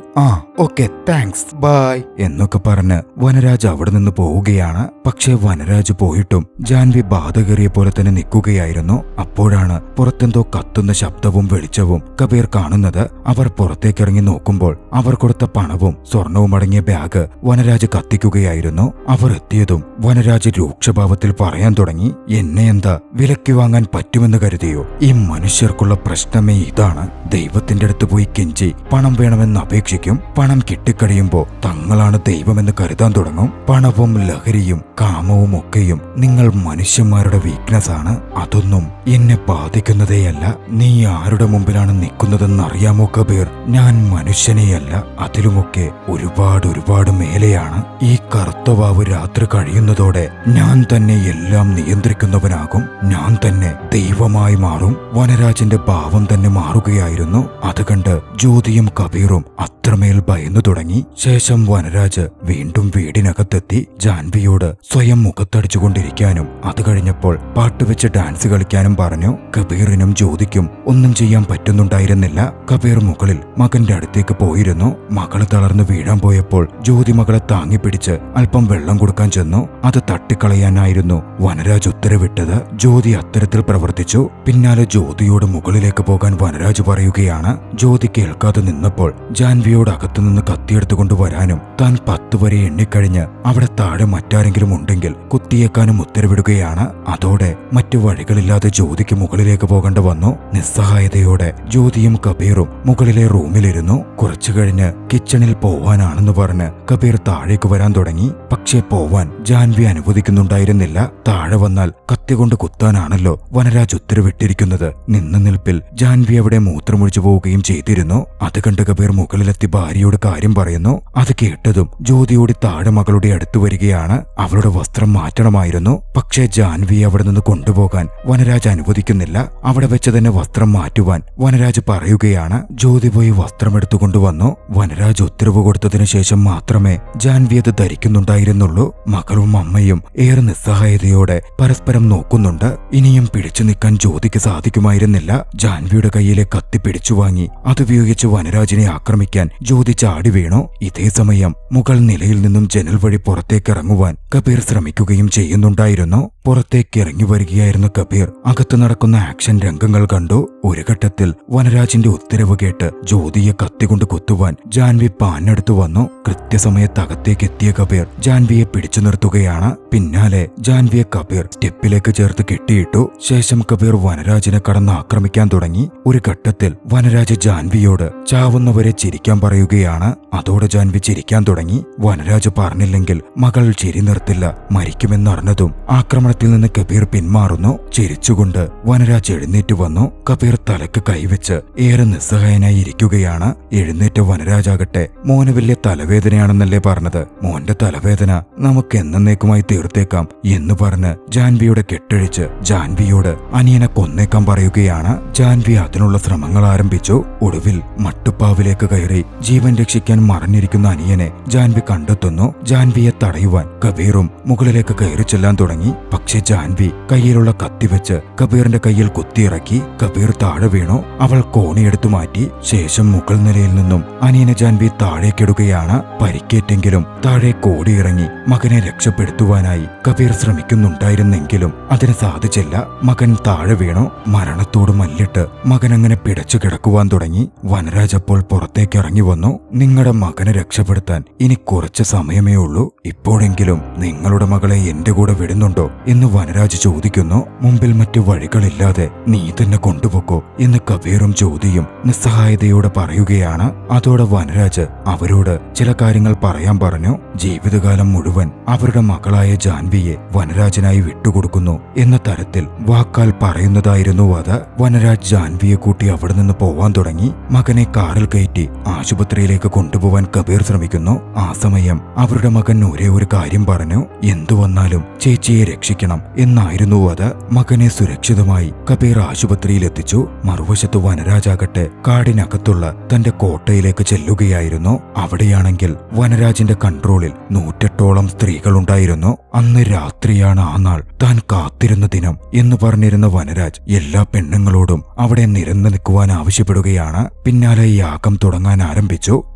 ഓക്കെ താങ്ക്സ്, ബൈ എന്നൊക്കെ പറഞ്ഞ് വനരാജ് അവിടെ നിന്ന് പോവുകയാണ്. പക്ഷേ വനരാജ് പോയിട്ടും ജാൻവി ബാധകേറിയ പോലെ തന്നെ നിൽക്കുകയായിരുന്നു. അപ്പോഴാണ് പുറത്തെന്തോ കത്തുന്ന ശബ്ദവും വെളിച്ചവും കബീർ കാണുന്നത്. അവർ പുറത്തേക്കിറങ്ങി നോക്കുമ്പോൾ അവർ കൊടുത്ത പണവും സ്വർണവും അടങ്ങിയ ബാഗ് വനരാജ് കത്തിക്കുകയായിരുന്നു. അവർ എത്തിയതും വനരാജ് രൂക്ഷഭാവത്തിൽ പറയാൻ തുടങ്ങി, എന്നെ എന്താ വിലക്കി വാങ്ങാൻ പറ്റുമെന്ന് കരുതിയോ? ഈ മനുഷ്യർക്കുള്ള പ്രശ്നമേ ഇതാണ്. ദൈവത്തിന്റെ അടുത്ത് പോയി കെഞ്ചി പണം വേണമെന്ന് അപേക്ഷിക്കും. പണം കിട്ടിക്കഴിയുമ്പോ തങ്ങളാണ് ദൈവമെന്ന് കരുതാൻ തുടങ്ങും. പണവും ലഹരിയും കാമവും ഒക്കെയും നിങ്ങൾ മനുഷ്യന്മാരുടെ വീക്ക്നെസ് ആണ്. അതൊന്നും എന്നെ ബാധിക്കുന്നതേയല്ല. നീ ആരുടെ മുമ്പിലാണ് നിൽക്കുന്നതെന്ന് അറിയാമോ കബീർ? ഞാൻ മനുഷ്യനെയല്ല, അതിലുമൊക്കെ ഒരുപാട് മേലെയാണ്. ഈ കറുത്തവാവ് രാത്രി കഴിയുന്നതോടെ ഞാൻ തന്നെ എല്ലാം നിയന്ത്രിക്കുന്നവനാകും. ഞാൻ തന്നെ ദൈവമായി മാറും. വനരാജന്റെ ഭാവം തന്നെ മാറുകയായിരുന്നു. അത് കണ്ട് ജ്യോതിയും കബീറും അത്രമേൽ ഭയന്നു തുടങ്ങി. ശേഷം വനരാജ് വീണ്ടും വീടിനകത്തെത്തി ജാൻവിയോട് സ്വയം മുഖത്തടിച്ചുകൊണ്ടിരിക്കാനും അത് കഴിഞ്ഞപ്പോൾ പാട്ടുവെച്ച് ഡാൻസ് കളിക്കാനും പറഞ്ഞു. കബീറിനും ജ്യോതിക്കും ഒന്നും ചെയ്യാൻ പറ്റുന്നുണ്ടായിരുന്നില്ല. കബീർ മുകളിൽ മകന്റെ അടുത്തേക്ക് പോയിരുന്നു. മകള് തളർന്നു വീഴാൻ പോയപ്പോൾ ജ്യോതി മകളെ താങ്ങിപ്പിടിച്ച് അല്പം വെള്ളം കൊടുക്കാൻ ചെന്നു. അത് തട്ടിക്കളയാനായിരുന്നു വനരാജ് ഉത്തരവിട്ടത്. ജ്യോതി അത്തരത്തിൽ പ്രവർത്തിച്ചു. പിന്നാലെ ജ്യോതിയോട് മുകളിലേക്ക് പോകാൻ വനരാജ് പറയുകയാണ്. ജ്യോതി കേൾക്കാതെ നിന്നപ്പോൾ ജാൻവിയോട് അകത്തുനിന്ന് കത്തിയെടുത്തുകൊണ്ട് വരാനും താൻ 10 വരെ എണ്ണിക്കഴിഞ്ഞ് അവിടെ താഴെ മറ്റാരെങ്കിലും ഉണ്ടെങ്കിൽ കുത്തിയേക്കാനും ഉത്തരവിടുകയാണ്. അതോടെ മറ്റു വഴികളില്ലാതെ ജ്യോതിക്ക് മുകളിലേക്ക് പോകേണ്ട വന്നു. നിസ്സഹായതയോടെ ജ്യോതിയും കബീറും മുകളിലെ റൂമിലിരുന്നു. കുറച്ചു കഴിഞ്ഞ് കിച്ചണിൽ പോവാനാണെന്ന് പറഞ്ഞ് കബീർ താഴേക്ക് വരാൻ തുടങ്ങി. പക്ഷേ പോവാൻ ജാൻവി അനുവദിക്കുന്നുണ്ടായിരുന്നില്ല. താഴെ വന്നാൽ കത്തി കൊണ്ട് കുത്താനാണല്ലോ വനരാജ് ഉത്തരവിട്ടിരിക്കുന്നത്. നിന്ന നിൽപ്പിൽ ജാൻവി അവിടെ മൂത്രമൊഴിച്ചു പോവുകയും ചെയ്തിരുന്നു. അത് കണ്ട് കബീർ മുകളിലെത്തി ഭാര്യയോട് കാര്യം പറയുന്നു. അത് കേട്ടതും ജ്യോതിയോടി താഴെ മകളുടെ അടുത്തു വരികയാണ്. അവളുടെ വസ്ത്രം മാറ്റണമായിരുന്നു. പക്ഷേ ജാൻവിയെ അവിടെ നിന്ന് കൊണ്ടുപോകാൻ വനരാജ് അനുവദിക്കുന്നില്ല. അവിടെ വെച്ച് തന്നെ വസ്ത്രം മാറ്റുവാൻ വനരാജ് പറയുകയാണ്. ജ്യോതി പോയി വസ്ത്രം എടുത്തുകൊണ്ടുവന്നു. വനരാജ് ഉത്തരവ് കൊടുത്തതിനു ശേഷം മാത്രമേ ജാൻവി അത് ധരിക്കുന്നുണ്ടായിരുന്നുള്ളൂ. മകളും അമ്മയും ഏറെ നിസ്സഹായതയോടെ പരസ്പരം നോക്കുന്നുണ്ട്. ഇനിയും പിടിച്ചു നിൽക്കാൻ ജ്യോതിക്ക് സാധിക്കുമായിരുന്നില്ല. ജാൻവിയുടെ കയ്യിലെ കത്തി പിടിച്ചു വാങ്ങി അതുപയോഗിച്ച് വനരാജിനെ ആക്രമിക്കാൻ ജ്യോതി ചാടി വീണു. ഇതേ സമയം മുകൾ നിലയിൽ നിന്നും ജനൽ വഴി പുറത്തേക്കിറങ്ങുവാൻ കബീർ ശ്രമിക്കുകയും ചെയ്യുന്നുണ്ടായിരുന്നു. പുറത്തേക്ക് ഇറങ്ങി വരികയായിരുന്ന കബീർ അകത്ത് നടക്കുന്ന ആക്ഷൻ രംഗങ്ങൾ കണ്ടു. ഒരു ഘട്ടത്തിൽ വനരാജിന്റെ ഉത്തരവ് കേട്ട് ജ്യോതിയെ കത്തികൊണ്ട് കുത്തുവാൻ ജാൻവി പാഞ്ഞെടുത്തു വന്നു. കൃത്യസമയത്ത് അകത്തേക്ക് എത്തിയ കബീർ ജാൻവിയെ പിടിച്ചു നിർത്തുകയാണ്. പിന്നാലെ ജാൻവിയെ കബീർ സ്റ്റെപ്പിലേക്ക് ചേർത്ത് കെട്ടിയിട്ടു. ശേഷം കബീർ വനരാജിനെ കടന്ന് ആക്രമിക്കാൻ തുടങ്ങി. ഒരു ഘട്ടത്തിൽ വനരാജ് ജാൻവിയോട് ചാവുന്നവരെ ചിരിക്കാൻ പറയുകയാണ്. അതോടെ ജാൻവി ചിരിക്കാൻ തുടങ്ങി. വനരാജ് പറഞ്ഞില്ലെങ്കിൽ മകൾ ചിരി നിർത്തില്ല, മരിക്കുമെന്നറിഞ്ഞതും ആക്രമണത്തിൽ നിന്ന് കബീർ പിന്മാറുന്നു. ചിരിച്ചുകൊണ്ട് വനരാജ് എഴുന്നേറ്റ് വന്നു. കബീർ തലക്ക് കൈവച്ച് ഏറെ നിസ്സഹായനായി ഇരിക്കുകയാണ്. എഴുന്നേറ്റ വനരാജാകട്ടെ മോന് വലിയ തലവേദനയാണെന്നല്ലേ പറഞ്ഞത്, മോന്റെ തലവേദന നമുക്ക് എന്നേക്കുമായി തീർത്തേക്കാം എന്ന് പറഞ്ഞ് ജാൻവിയുടെ കെട്ടഴിച്ച് ജാൻവിയോട് അനിയനെ കൊന്നേക്കാൻ പറയുകയാണ്. ജാൻവി അതിനുള്ള ശ്രമങ്ങൾ ആരംഭിച്ചു. ഒടുവിൽ മട്ടുപ്പാവിലേക്ക് കയറി ജീവൻ രക്ഷിക്കാൻ മറഞ്ഞിരിക്കുന്ന അനിയനെ ജാൻവി കണ്ടെത്തുന്നു. ജാൻവിയെ തടയുവാൻ കബീറും മുകളിലേക്ക് കയറി ചെല്ലാൻ തുടങ്ങി. പക്ഷെ ജാൻവി കയ്യിലുള്ള കത്തിവെച്ച് കബീറിന്റെ കയ്യിൽ കുത്തിയിറക്കി. കബീർ താഴെ വീണു. അവൾ കോണിയെടുത്തു മാറ്റി. ശേഷം മുകൾ നിലയിൽ നിന്നും അനിയനെ ജാൻവി താഴേക്കിടുകയാണ്. പരിക്കേറ്റെങ്കിലും താഴെ കോടിയിറങ്ങി മകനെ രക്ഷപ്പെടുത്തുവാനായി കബീർ ശ്രമിക്കുന്നുണ്ടായിരുന്നെങ്കിലും അതിന് സാധിച്ചില്ല. മകൻ താഴെ വീണു. മരണത്തോട് മല്ലിട്ട് മകൻ അങ്ങനെ പിടച്ചു കിടക്കുവാൻ തുടങ്ങി. വനരാജ് അപ്പോൾ പുറത്തേക്ക് ഇറങ്ങി വന്നു. നിങ്ങളുടെ മകനെ രക്ഷപ്പെടുത്താൻ ഇനി കുറച്ച് സമയമേ ഉള്ളൂ. ഇപ്പോഴെങ്കിലും നിങ്ങളുടെ മകളെ എന്റെ കൂടെ വിടുന്നുണ്ടോ എന്ന് വനരാജ് ചോദിക്കുന്നു. മുമ്പിൽ മറ്റു വഴികളില്ലാതെ നീ തന്നെ കൊണ്ടുപോക്കോ എന്ന് കബീറും ജ്യോതിയും നിസ്സഹായതയോടെ പറയുകയാണ്. അതോടെ വനരാജ് അവരോട് ചില കാര്യങ്ങൾ പറയാൻ പറഞ്ഞു. ജീവിതകാലം മുഴുവൻ അവരുടെ മകളായ ജാൻവിയെ വനരാജനായി വിട്ടുകൊടുക്കുന്നു എന്ന തരത്തിൽ വാക്കാൽ പറയുന്നതായിരുന്നു അത്. വനരാജ് ജാൻവിയെ കൂട്ടി അവിടെ നിന്ന് പോവാൻ തുടങ്ങി. മകനെ കാറിൽ കയറ്റി ആശുപത്രിയിലേക്ക് കൊണ്ടുപോവാൻ കബീർ ശ്രമിക്കുന്നു. ആ സമയം അവരുടെ മകൻ ഒരേ ഒരു കാര്യം പറഞ്ഞു, എന്തു വന്നാലും ചേച്ചിയെ രക്ഷിക്കണം എന്നായിരുന്നു അത്. മകനെ സുരക്ഷിതമായി കബീർ ആശുപത്രിയിൽ എത്തിച്ചു. മറുവശത്ത് വനരാജാകട്ടെ കാടിനകത്തുള്ള തന്റെ കോട്ടയിലേക്ക് ചെല്ലുകയായിരുന്നു. അവിടെയാണെങ്കിൽ വനരാജിന്റെ കൺട്രോളിൽ 108ഓളം സ്ത്രീകളുണ്ടായിരുന്നു. അന്ന് രാത്രിയാണ് ആ നാൾ താൻ കാത്തിരുന്ന ദിനം എന്ന് പറഞ്ഞിരുന്ന വനരാജ് എല്ലാ പെണ്ണുങ്ങളോടും അവിടെ നിരന്നു നിൽക്കുവാൻ ആവശ്യപ്പെടുകയാണ്. പിന്നാലെ യാഗം തുടങ്ങാൻ ആരംഭിച്ചു.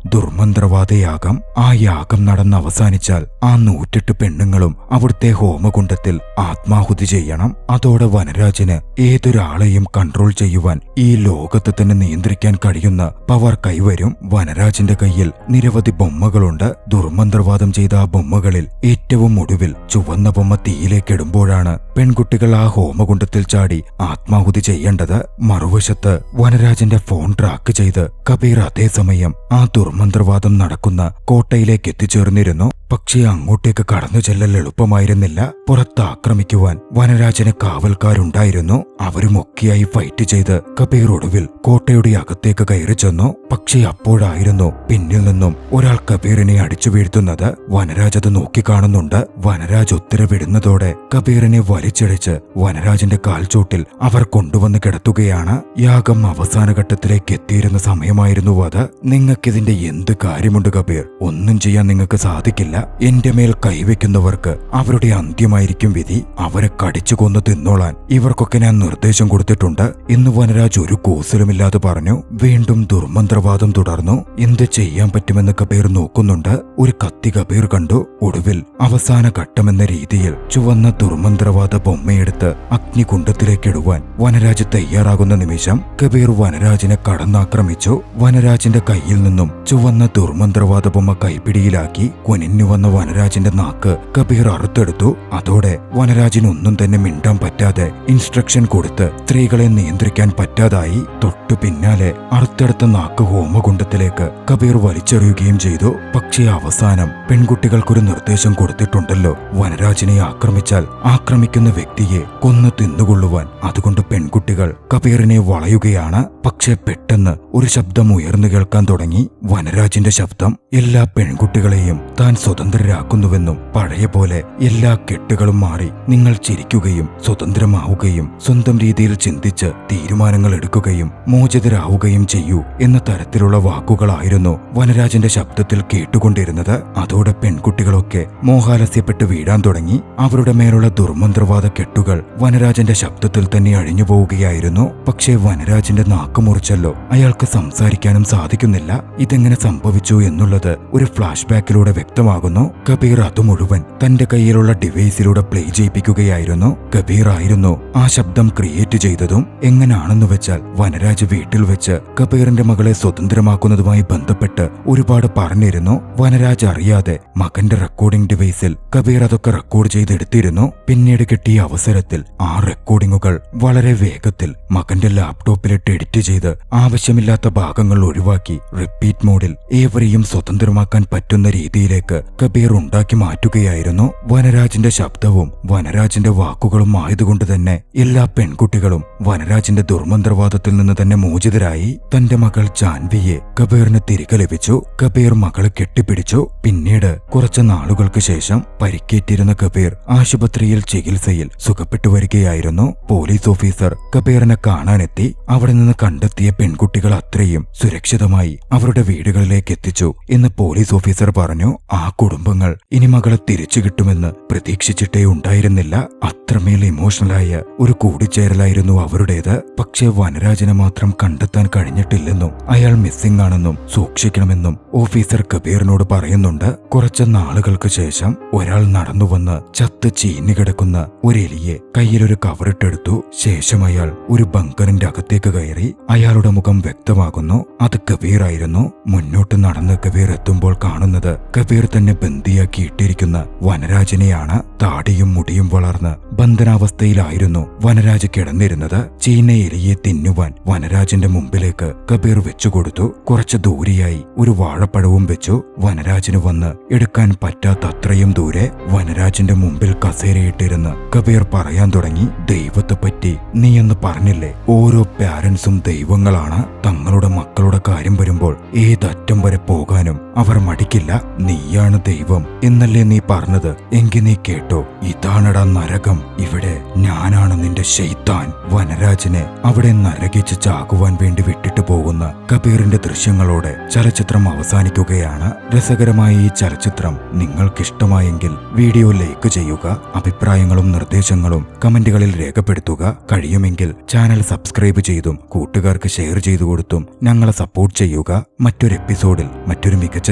ദുർമന്ത്രവാദയാഗം. ആ യാഗം നടന്ന് അവസാനിച്ചാൽ ആ 108 പെണ്ണുങ്ങളും അവിടുത്തെ ഹോമകുണ്ഡത്തിൽ ആത്മാഹുതി ചെയ്യണം. അതോടെ വനരാജിന് ഏതൊരാളെയും കൺട്രോൾ ചെയ്യുവാൻ ഈ ലോകത്ത് തന്നെ നിയന്ത്രിക്കാൻ കഴിയുന്ന പവർ കൈവരും. വനരാജിന്റെ കയ്യിൽ നിരവധി ബൊമ്മകളുണ്ട്. ദുർമന്ത്രവാദം ചെയ്ത ആ ബൊമ്മകളിൽ ഏറ്റവും ഒടുവിൽ ചുവന്ന ബൊമ്മ തീയിലേക്കിടുമ്പോഴാണ് പെൺകുട്ടികൾ ആ ഹോമകുണ്ഡത്തിൽ ചാടി ആത്മാഹുതി ചെയ്യേണ്ടത്. മറുവശത്ത് വനരാജന്റെ ഫോൺ ട്രാക്ക് ചെയ്ത് കബീർ അതേസമയം ആ ദുർമന്ത്രവാദം നടക്കുന്ന കോട്ടയിലേക്ക് എത്തിച്ചേർന്നിരുന്നു. പക്ഷേ അങ്ങോട്ടേക്ക് കടന്നു ചെല്ലൽ എളുപ്പമായിരുന്നില്ല. പുറത്ത് ആക്രമിക്കുവാൻ വനരാജന് കാവൽക്കാരുണ്ടായിരുന്നു. അവരുമൊക്കെയായി ഫൈറ്റ് ചെയ്ത് കബീർ ഒടുവിൽ കോട്ടയുടെ അകത്തേക്ക് കയറി ചെന്നു. പക്ഷേ അപ്പോഴായിരുന്നു പിന്നിൽ നിന്നും ഒരാൾ കബീറിനെ അടിച്ചു വീഴ്ത്തുന്നത്. വനരാജ് അത് നോക്കിക്കാണുന്നുണ്ട്. വനരാജ് ഉത്തരവിടുന്നതോടെ കബീറിനെ വലിച്ചിടിച്ച് വനരാജിന്റെ കാൽച്ചോട്ടിൽ അവർ കൊണ്ടുവന്ന് കിടത്തുകയാണ്. യാഗം അവസാന ഘട്ടത്തിലേക്ക് എത്തിയിരുന്ന സമയമായിരുന്നു അത്. നിങ്ങൾക്കിതിന്റെ എന്ത് കാര്യമുണ്ട് കബീർ? ഒന്നും ചെയ്യാൻ നിങ്ങൾക്ക് സാധിക്കില്ല. എന്റെ മേൽ കൈവയ്ക്കുന്നവർക്ക് അവരുടെ അന്ത്യമായിരിക്കും വിധി. അവരെ കടിച്ചു കൊന്നു തിന്നോളാൻ ഇവർക്കൊക്കെ ഞാൻ നിർദ്ദേശം കൊടുത്തിട്ടുണ്ട് എന്ന് വനരാജ് ഒരു കൂസലുമില്ലാതെ പറഞ്ഞു. വീണ്ടും ദുർമന്ത്രവാദം തുടർന്നു. എന്ത് ചെയ്യാൻ പറ്റുമെന്ന് കബീർ നോക്കുന്നുണ്ട്. ഒരു കത്തി കബീർ കണ്ടു. ഒടുവിൽ അവസാന ഘട്ടമെന്ന രീതിയിൽ ചുവന്ന ദുർമന്ത്രവാദ ബൊമ്മയെടുത്ത് അഗ്നികുണ്ഡത്തിലേക്കിടുവാൻ വനരാജ് തയ്യാറാകുന്ന നിമിഷം കബീർ വനരാജിനെ കടന്നാക്രമിച്ചു. വനരാജിന്റെ കയ്യിൽ നിന്നും ചുവന്ന ദുർമന്ത്രവാദ ബൊമ്മ കൈപ്പിടിയിലാക്കി. കുനിഞ്ഞു വന്ന വനരാജിന്റെ നാക്ക് കബീർ അറുത്തെടുത്തു. അതോടെ വനരാജിനൊന്നും തന്നെ മിണ്ടാൻ പറ്റാതെ ഇൻസ്ട്രക്ഷൻ കൊടുത്ത് സ്ത്രീകളെ നിയന്ത്രിക്കാൻ പറ്റാതായി. തൊട്ടു പിന്നാലെ അറുത്തെടുത്ത നാക്ക് ഹോമകുണ്ഡത്തിലേക്ക് കബീർ വലിച്ചെറിയുകയും ചെയ്തു. പക്ഷേ അവസാനം പെൺകുട്ടികൾക്കൊരു നിർദ്ദേശം കൊടുത്തിട്ടുണ്ടല്ലോ, വനരാജിനെ ആക്രമിച്ചാൽ ആക്രമിക്കുന്ന വ്യക്തിയെ കൊന്നു തിന്നുകൊള്ളുവാൻ. അതുകൊണ്ട് പെൺകുട്ടികൾ കബീറിനെ വളയുകയാണ്. പക്ഷേ പെട്ടെന്ന് ഒരു ശബ്ദം ഉയർന്നു കേൾക്കാൻ തുടങ്ങി. വനരാജിന്റെ ശബ്ദം. എല്ലാ പെൺകുട്ടികളെയും താൻ സ്വതന്ത്രരാക്കുന്നുവെന്നും പഴയ പോലെ എല്ലാ കെട്ടുകളും മാറി നിങ്ങൾ ചിരിക്കുകയും സ്വതന്ത്രമാവുകയും സ്വന്തം രീതിയിൽ ചിന്തിച്ച് തീരുമാനങ്ങൾ എടുക്കുകയും മോചിതരാവുകയും ചെയ്യൂ എന്ന തരത്തിലുള്ള വാക്കുകളായിരുന്നു വനരാജന്റെ ശബ്ദത്തിൽ കേട്ടുകൊണ്ടിരുന്നത്. അതോടെ പെൺകുട്ടികളൊക്കെ മോഹാലസ്യപ്പെട്ട് വീഴാൻ തുടങ്ങി. അവരുടെ മേലുള്ള ദുർമന്ത്രവാദ കെട്ടുകൾ വനരാജന്റെ ശബ്ദത്തിൽ തന്നെ അഴിഞ്ഞു പോവുകയായിരുന്നു. പക്ഷേ വനരാജന്റെ നാക്ക് മുറിച്ചല്ലോ. അയാൾക്ക് സംസാരിക്കാനും സാധിക്കുന്നില്ല. ഇതെങ്ങനെ സംഭവിച്ചു എന്നുള്ളത് ഒരു ഫ്ലാഷ് ബാക്കിലൂടെ വ്യക്തമാകുന്നു. കബീർ അത് മുഴുവൻ തന്റെ കയ്യിലുള്ള ഡിവൈസിലൂടെ പ്ലേ ചെയ്യിപ്പിക്കുകയായിരുന്നു. കബീർ ആയിരുന്നു ആ ശബ്ദം ക്രിയേറ്റ് ചെയ്തതും. എങ്ങനെയാണെന്ന് വെച്ചാൽ വനരാജ് വീട്ടിൽ വെച്ച് കബീറിന്റെ മകളെ സ്വതന്ത്രമാക്കുന്നതുമായി ബന്ധപ്പെട്ട് ഒരുപാട് പറഞ്ഞിരുന്നു. വനരാജ് അറിയാതെ മകന്റെ റെക്കോർഡിംഗ് ഡിവൈസിൽ കബീർ അതൊക്കെ റെക്കോർഡ് ചെയ്തെടുത്തിരുന്നു. പിന്നീട് കിട്ടിയ അവസരത്തിൽ ആ റെക്കോർഡിംഗുകൾ വളരെ വേഗത്തിൽ മകന്റെ ലാപ്ടോപ്പിലിട്ട് എഡിറ്റ് ചെയ്ത് ആവശ്യമില്ലാത്ത ഭാഗങ്ങൾ ഒഴിവാക്കി റിപ്പീറ്റ് മോഡിൽ ഏവരെയും സ്വതന്ത്രമാക്കാൻ പറ്റുന്ന രീതിയിലേക്ക് കബീർ ഉണ്ടാക്കി മാറ്റുകയായിരുന്നു. വനരാജിന്റെ ശബ്ദവും വനരാജിന്റെ വാക്കുകളും ആയതുകൊണ്ട് തന്നെ എല്ലാ പെൺകുട്ടികളും വനരാജിന്റെ ദുർമന്ത്രവാദത്തിൽ നിന്ന് തന്നെ മോചിതരായി. തന്റെ മകൾ ജാൻവിയെ കബീറിന് തിരികെ ലഭിച്ചു. കബീർ മകളെ കെട്ടിപ്പിടിച്ചു. പിന്നീട് കുറച്ച് നാളുകൾക്ക് ശേഷം പരിക്കേറ്റിരുന്ന കബീർ ആശുപത്രിയിൽ ചികിത്സയിൽ സുഖപ്പെട്ടു വരികയായിരുന്നു. പോലീസ് ഓഫീസർ കബീറിനെ കാണാനെത്തി. അവിടെ നിന്ന് കണ്ടെത്തിയ പെൺകുട്ടികൾ അത്രയും സുരക്ഷിതമായി അവരുടെ വീടുകളിലേക്ക് എത്തിച്ചു എന്ന് പോലീസ് ഓഫീസർ പറഞ്ഞു. ആ കുടുംബങ്ങൾ ഇനി മകളെ തിരിച്ചു കിട്ടുമെന്ന് പ്രതീക്ഷിച്ചിട്ടേ ഉണ്ടായിരുന്നില്ല. അത്രമേൽ ഇമോഷണലായ ഒരു കൂടിച്ചേരലായിരുന്നു അവരുടേത്. പക്ഷേ വനരാജിനെ മാത്രം കണ്ടെത്താൻ കഴിഞ്ഞിട്ടില്ലെന്നും അയാൾ മിസ്സിംഗ് ആണെന്നും സൂക്ഷിക്കണമെന്നും ഓഫീസർ കബീറിനോട് പറയുന്നുണ്ട്. കുറച്ച് നാളുകൾക്ക് ശേഷം ഒരാൾ നടന്നുവന്ന് ചത്ത് ചീഞ്ഞുകിടക്കുന്ന ഒരു എലിയെ കയ്യിലൊരു കവറിട്ടെടുത്തു. ശേഷം അയാൾ ഒരു ബങ്കറിന്റെ അകത്തേക്ക് കയറി. അയാളുടെ മുഖം വ്യക്തമാകുന്നു. അത് കബീർ ആയിരുന്നു. മുന്നോട്ട് നടന്ന് കബീർ എത്തുമ്പോൾ കാണുന്നത് കബീർ തന്നെ കഴുത്തിന് ബന്ദിയാക്കി ഇട്ടിരിക്കുന്ന വനരാജനെയാണ്. താടിയും മുടിയും വളർന്ന് ബന്ധനാവസ്ഥയിലായിരുന്നു വനരാജ് കിടന്നിരുന്നത്. ചീന എലിയെ തിന്നുവാൻ വനരാജിന്റെ മുമ്പിലേക്ക് കബീർ വെച്ചുകൊടുത്തു. കുറച്ച് ദൂരെയായി ഒരു വാഴപ്പഴവും വെച്ചു. വനരാജിന് വന്ന് എടുക്കാൻ പറ്റാത്തത്രയും ദൂരെ വനരാജിന്റെ മുമ്പിൽ കസേരയിട്ടിരുന്ന് കബീർ പറയാൻ തുടങ്ങി, ദൈവത്തെപ്പറ്റി നീ എന്ന് പറഞ്ഞില്ലേ, ഓരോ പാരന്റ്സും ദൈവങ്ങളാണ്. തങ്ങളുടെ മക്കളുടെ കാര്യം വരുമ്പോൾ ഏതറ്റം വരെ പോകാനും അവർ മടിക്കില്ല. നീയാണ് ദൈവം എന്നല്ലേ നീ പറഞ്ഞത്? എങ്കിൽ നീ കേട്ടോ, ഇതാണടാ നരകം. ഇവിടെ ഞാനാണ് നിന്റെ ശൈത്താൻ. വനരാജിനെ അവിടെ നരകിച്ച് ചാകുവാൻ വേണ്ടി വിട്ടിട്ട് പോകുന്ന കബീറിന്റെ ദൃശ്യങ്ങളോടെ ചലച്ചിത്രം അവസാനിക്കുകയാണ്. രസകരമായ ഈ ചലച്ചിത്രം നിങ്ങൾക്കിഷ്ടമായെങ്കിൽ വീഡിയോ ലൈക്ക് ചെയ്യുക. അഭിപ്രായങ്ങളും നിർദ്ദേശങ്ങളും കമന്റുകളിൽ രേഖപ്പെടുത്തുക. കഴിയുമെങ്കിൽ ചാനൽ സബ്സ്ക്രൈബ് ചെയ്തും കൂട്ടുകാർക്ക് ഷെയർ ചെയ്തു കൊടുത്തും ഞങ്ങളെ സപ്പോർട്ട് ചെയ്യുക. മറ്റൊരു എപ്പിസോഡിൽ മറ്റൊരു മികച്ച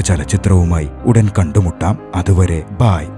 ചലച്ചിത്രവുമായി ഉടൻ കണ്ടുമുട്ടാം. അതുവരെ ബായ്.